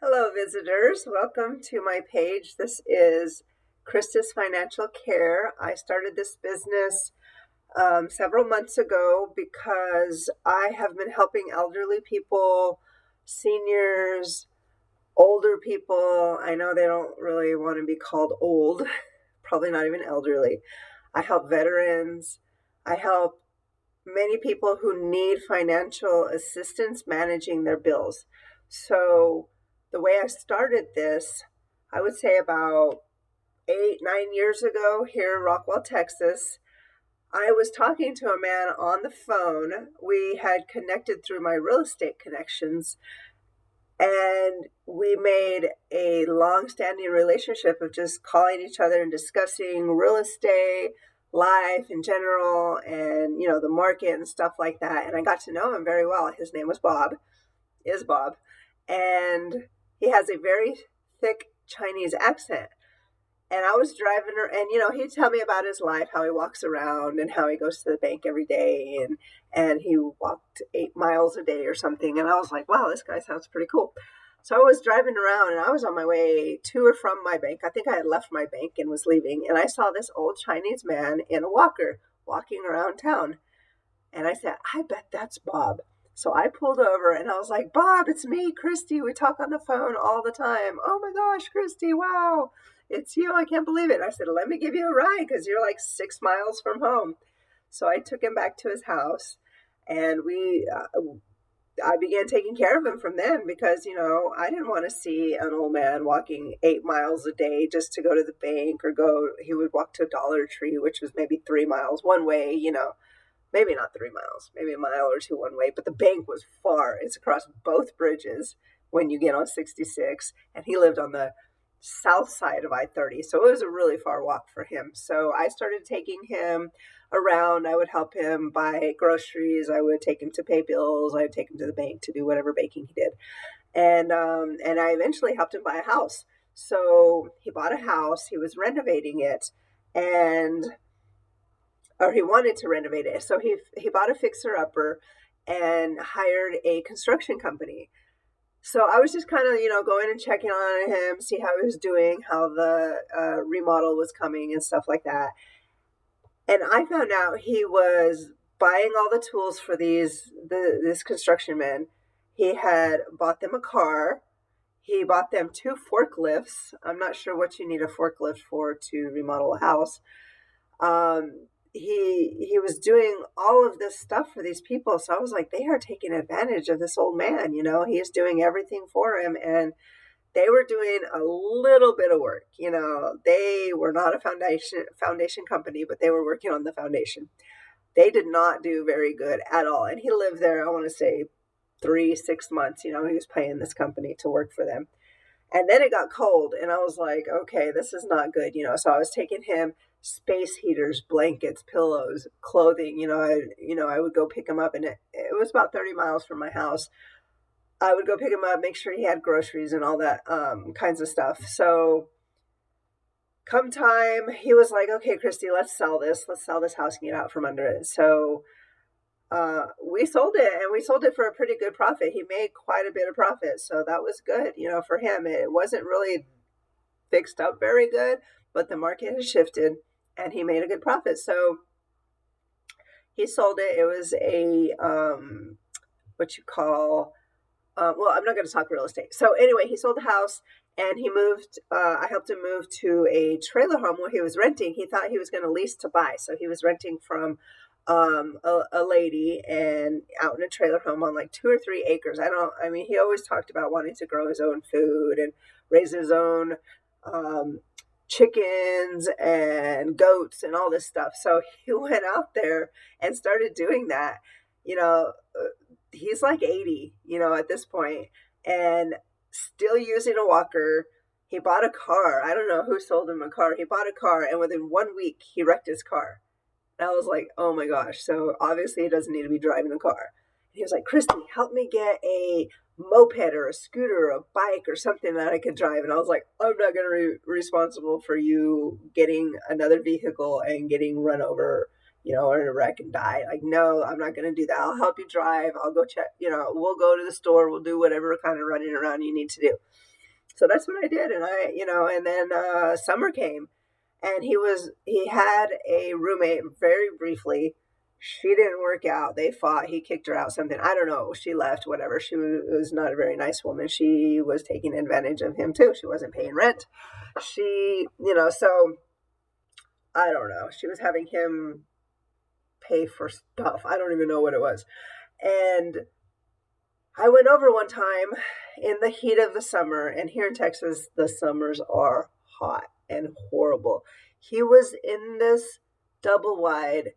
Hello, visitors. Welcome to my page. This is Christie's Financial Care. I started this business several months ago because I have been helping elderly people, seniors, older people. I know they don't really want to be called old, probably not even elderly. I help veterans. I help many people who need financial assistance managing their bills. So, the way I started this, I would say about 8, 9 years ago here in Rockwell, Texas. I was talking to a man on the phone. We had connected through my real estate connections, and we made a long standing relationship of just calling each other and discussing real estate, life in general, and the market and stuff like that. And I got to know him very well. His name was Bob, is Bob, and he has a very thick Chinese accent. And I was driving her, and he'd tell me about his life, how he walks around, and how he goes to the bank every day, and he walked 8 miles a day or something. And I was like, wow, this guy sounds pretty cool. So I was driving around, and I was on my way to or from my bank. I think I had left my bank and was leaving, and I saw this old Chinese man in a walker walking around town. And I said, I bet that's Bob. So I pulled over and I was like, Bob, it's me, Christy. We talk on the phone all the time. Oh my gosh, Christy, wow, it's you. I can't believe it. I said, let me give you a ride because you're like 6 miles from home. So I took him back to his house, and I began taking care of him from then because, I didn't want to see an old man walking 8 miles a day just to go to the bank or go. He would walk to a Dollar Tree, which was maybe 3 miles one way. Maybe not 3 miles, maybe a mile or two one way, but the bank was far. It's across both bridges when you get on 66, and he lived on the south side of I-30, so it was a really far walk for him. So I started taking him around. I would help him buy groceries. I would take him to pay bills. I would take him to the bank to do whatever banking he did, and I eventually helped him buy a house. So he bought a house. He was renovating it, and or he wanted to renovate it. So he bought a fixer upper and hired a construction company. So I was just kind of going and checking on him, see how he was doing, how the remodel was coming and stuff like that. And I found out he was buying all the tools for this construction man. He had bought them a car. He bought them 2 forklifts. I'm not sure what you need a forklift for to remodel a house. He was doing all of this stuff for these people. So I was like, they are taking advantage of this old man. He is doing everything for him, and they were doing a little bit of work. They were not a foundation company, but they were working on the foundation. They did not do very good at all. And he lived there, I want to say 3, 6 months. He was paying this company to work for them. And then it got cold, and I was like, okay, this is not good. So I was taking him space heaters, blankets, pillows, clothing. I would go pick him up, and it was about 30 miles from my house. I would go pick him up, make sure he had groceries and all that kinds of stuff. So come time, he was like, okay, Christy, let's sell this. Let's sell this house and get out from under it. So we sold it, and we sold it for a pretty good profit. He made quite a bit of profit, so that was good. For him, it wasn't really fixed up very good, but the market has shifted, and he made a good profit. So he sold it. It was a what you call well, I'm not going to talk real estate. So anyway, he sold the house, and he moved. I helped him move to a trailer home where he was renting. He thought he was going to lease to buy, so he was renting from a lady and out in a trailer home on like 2 or 3 acres. He always talked about wanting to grow his own food and raise his own chickens and goats and all this stuff. So he went out there and started doing that. He's like 80, at this point, and still using a walker. He bought a car. I don't know who sold him a car. He bought a car, and within 1 week, he wrecked his car. And I was like, oh my gosh. So obviously he doesn't need to be driving a car. And he was like, Christy, help me get a moped or a scooter or a bike or something that I could drive. And I was like, I'm not going to be responsible for you getting another vehicle and getting run over, or in a wreck and die. Like, no, I'm not going to do that. I'll help you drive. I'll go check, we'll go to the store. We'll do whatever kind of running around you need to do. So that's what I did. And then summer came, and he had a roommate very briefly. She didn't work out. They fought. He kicked her out, something. I don't know. She left, whatever. She was not a very nice woman. She was taking advantage of him too. She wasn't paying rent. So I don't know. She was having him pay for stuff. I don't even know what it was. And I went over one time in the heat of the summer, and here in Texas, the summers are hot and horrible. He was in this double wide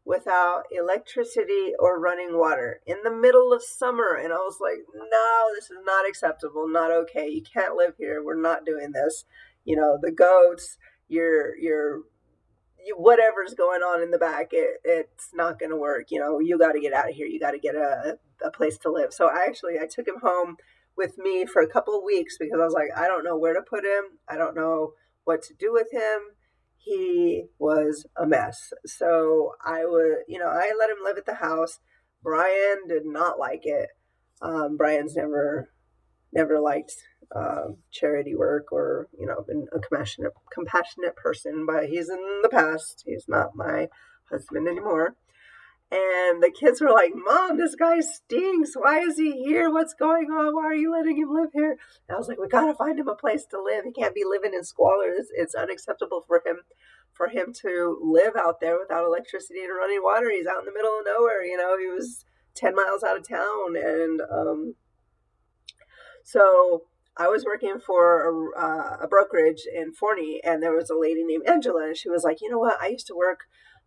without electricity or running water in the middle of summer. And I was like, no, this is not acceptable, not okay. You can't live here. We're not doing this. The goats, whatever's going on in the back, it's not going to work. You got to get out of here. You got to get a place to live. So I took him home with me for a couple of weeks because I was like, I don't know where to put him. I don't know what to do with him. He was a mess. So I let him live at the house. Brian did not like it. Brian's never liked charity work or been a compassionate person, but he's in the past. He's not my husband anymore. And the kids were like, Mom, this guy stinks. Why is he here? What's going on? Why are you letting him live here? And I was like, we got to find him a place to live. He can't be living in squalor. It's unacceptable for him to live out there without electricity and running water. He's out in the middle of nowhere. He was 10 miles out of town. And so I was working for a brokerage in Forney, and there was a lady named Angela, and she was like, you know what? I used to work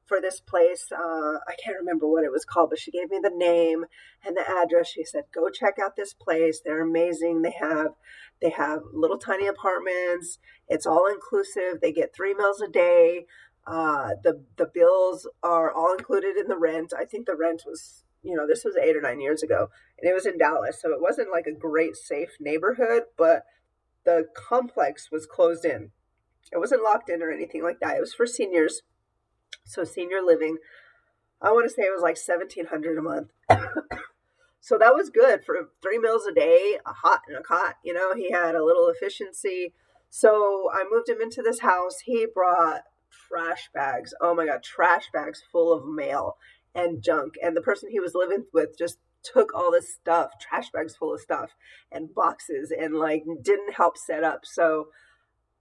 for this place. I can't remember what it was called, but she gave me the name and the address. She said, go check out this place. They're amazing. They have little tiny apartments. It's all inclusive. They get 3 meals a day. The bills are all included in the rent. I think the rent was, this was 8 or 9 years ago, and it was in Dallas. So it wasn't like a great safe neighborhood, but the complex was closed in. It wasn't locked in or anything like that. It was for seniors. So senior living, I want to say it was like $1,700 a month. So that was good for 3 meals a day, a hot and a cot. He had a little efficiency. So I moved him into this house. He brought trash bags. Oh my God, trash bags full of mail and junk. And the person he was living with just took all this stuff, trash bags full of stuff and boxes, and didn't help set up. So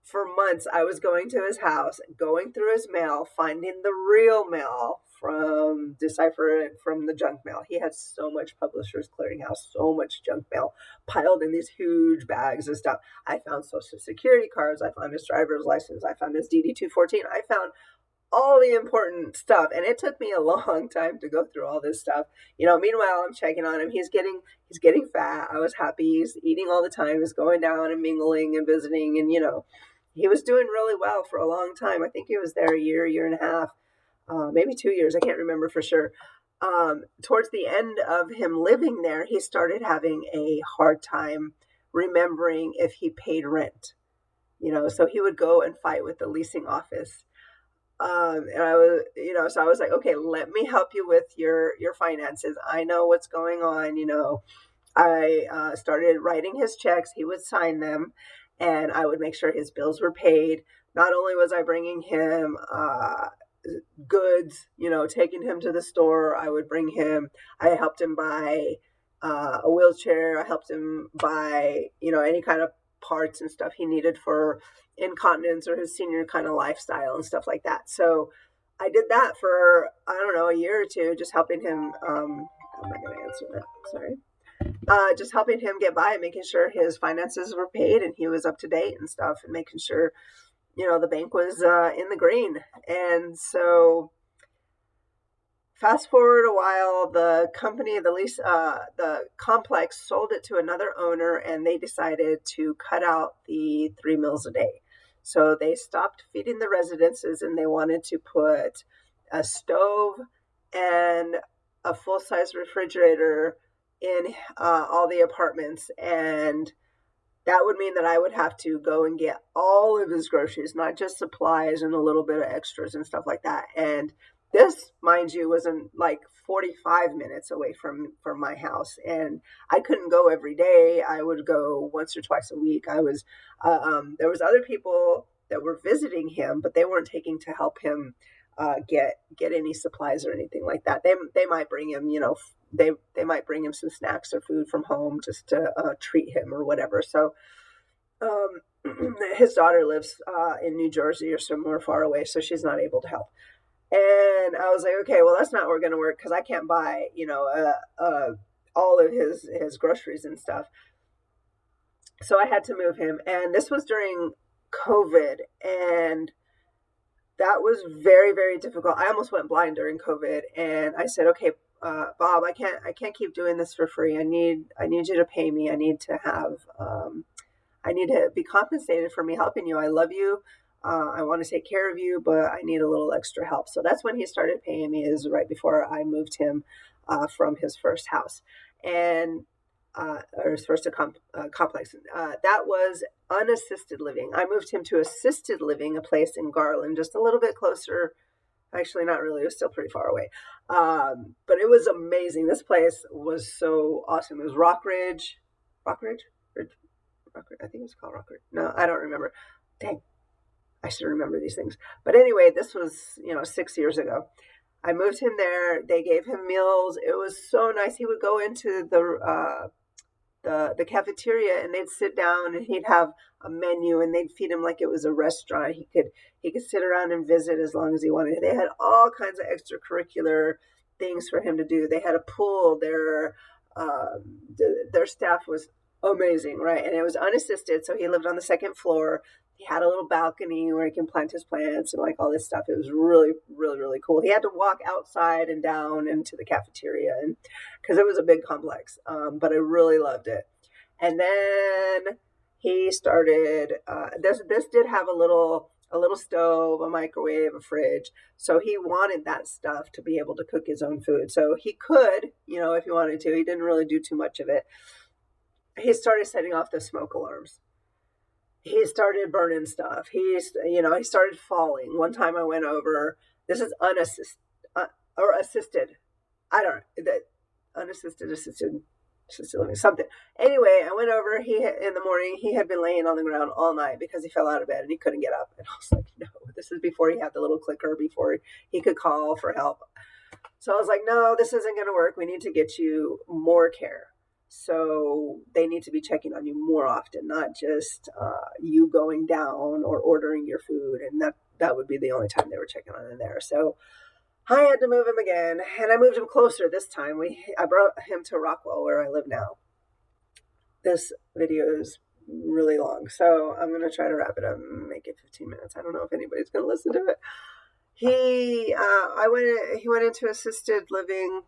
for months, I was going to his house, going through his mail, finding the real mail decipher it from the junk mail. He had so much Publishers Clearinghouse, so much junk mail piled in these huge bags of stuff. I found Social Security cards. I found his driver's license. I found his DD-214. I found all the important stuff, and it took me a long time to go through all this stuff. Meanwhile, I'm checking on him. He's getting fat. I was happy. He's eating all the time. He's going down and mingling and visiting, and he was doing really well for a long time. I think he was there a year and a half, maybe 2 years. I can't remember for sure. Towards the end of him living there, he started having a hard time remembering if he paid rent. So he would go and fight with the leasing office. And I was, so I was like, okay, let me help you with your finances. I know what's going on. I started writing his checks. He would sign them, and I would make sure his bills were paid. Not only was I bringing him goods, taking him to the store, I helped him buy a wheelchair. I helped him buy, any kind of parts and stuff he needed for incontinence or his senior kind of lifestyle and stuff like that. So I did that for, I don't know, a year or two, just helping him. I'm not going to answer that. Sorry. Just helping him get by, making sure his finances were paid and he was up to date and stuff, and making sure, the bank was in the green. And so fast forward a while, the company, the complex sold it to another owner, and they decided to cut out the 3 meals a day. So they stopped feeding the residences, and they wanted to put a stove and a full-size refrigerator in all the apartments, and that would mean that I would have to go and get all of his groceries, not just supplies and a little bit of extras and stuff like that. And This, mind you, was in like 45 minutes away from my house, and I couldn't go every day. I would go once or twice a week. There was other people that were visiting him, but they weren't taking to help him get any supplies or anything like that. They might bring him, they might bring him some snacks or food from home just to treat him or whatever. So um, his daughter lives in New Jersey or somewhere far away, so she's not able to help. And I was like, okay, well, that's not going to work because I can't buy, all of his groceries and stuff. So I had to move him, and this was during COVID, and that was very, very difficult. I almost went blind during COVID, and I said, okay, Bob, I can't keep doing this for free. I need you to pay me. I need to be compensated for me helping you. I love you. I want to take care of you, but I need a little extra help. So that's when he started paying me, is right before I moved him from his first house and or his first complex. That was unassisted living. I moved him to assisted living, a place in Garland, just a little bit closer. Actually, not really. It was still pretty far away. But it was amazing. This place was so awesome. It was Rockridge. Rockridge? Rockridge? I think it was called Rockridge. No, I don't remember. Dang. I should remember these things. But anyway, this was, 6 years ago. I moved him there. They gave him meals. It was so nice. He would go into the cafeteria, and they'd sit down, and he'd have a menu, and they'd feed him like it was a restaurant. He could sit around and visit as long as he wanted. They had all kinds of extracurricular things for him to do. They had a pool. Their staff was amazing, right? And it was unassisted, so he lived on the second floor. He had a little balcony where he can plant his plants and like all this stuff. It was really, really, really cool. He had to walk outside and down into the cafeteria, and because it was a big complex, but I really loved it. And then he started. This did have a little stove, a microwave, a fridge. So he wanted that stuff to be able to cook his own food. So he could, if he wanted to. He didn't really do too much of it. He started setting off the smoke alarms. He started burning stuff. He started falling. One time I went over. This is unassisted or assisted. I don't know that assisted living something. Anyway, I went over. In the morning he had been laying on the ground all night because he fell out of bed and he couldn't get up. And I was like, no, this is before he had the little clicker, before he could call for help. So I was like, no, this isn't going to work. We need to get you more care. So they need to be checking on you more often, not just you going down or ordering your food. And that would be the only time they were checking on him there. So I had to move him again, and I moved him closer this time. I brought him to Rockwell, where I live now. This video is really long, so I'm going to try to wrap it up and make it 15 minutes. I don't know if anybody's going to listen to it. He went into assisted living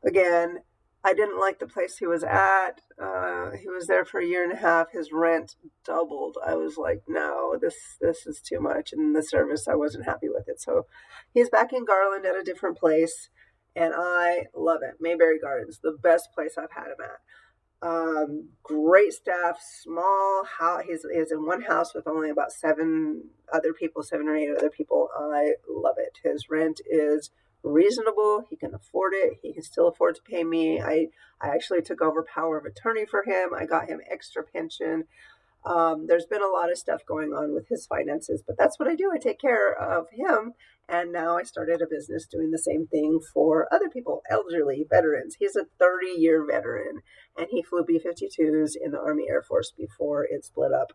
again. I didn't like the place he was at. He was there for a year and a half. His rent doubled. I was like, no, this is too much. And the service, I wasn't happy with it. So he's back in Garland at a different place, and I love it. Mayberry Gardens, the best place I've had him at. Great staff, small house. He's in one house with only about 7 or 8 other people. I love it. His rent is reasonable. He can afford it. He can still afford to pay me. I actually took over power of attorney for him. I got him extra pension. There's been a lot of stuff going on with his finances, but that's what I do. I take care of him. And now I started a business doing the same thing for other people, elderly veterans. He's a 30-year veteran, and he flew B-52s in the Army Air Force before it split up.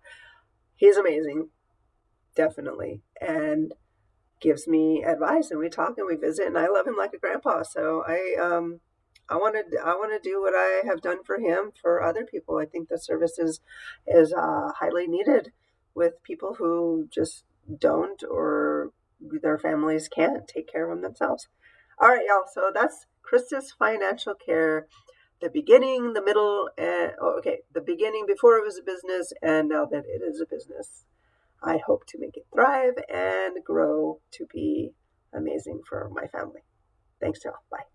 He's amazing, definitely. And gives me advice, and we talk and we visit, and I love him like a grandpa. So I want to do what I have done for him for other people. I think the service is highly needed with people who just don't, or their families can't take care of them themselves. All right, y'all. So that's Christie's Financial Care. The beginning, the middle, and the beginning before it was a business, and now that it is a business. I hope to make it thrive and grow to be amazing for my family. Thanks, y'all. Bye.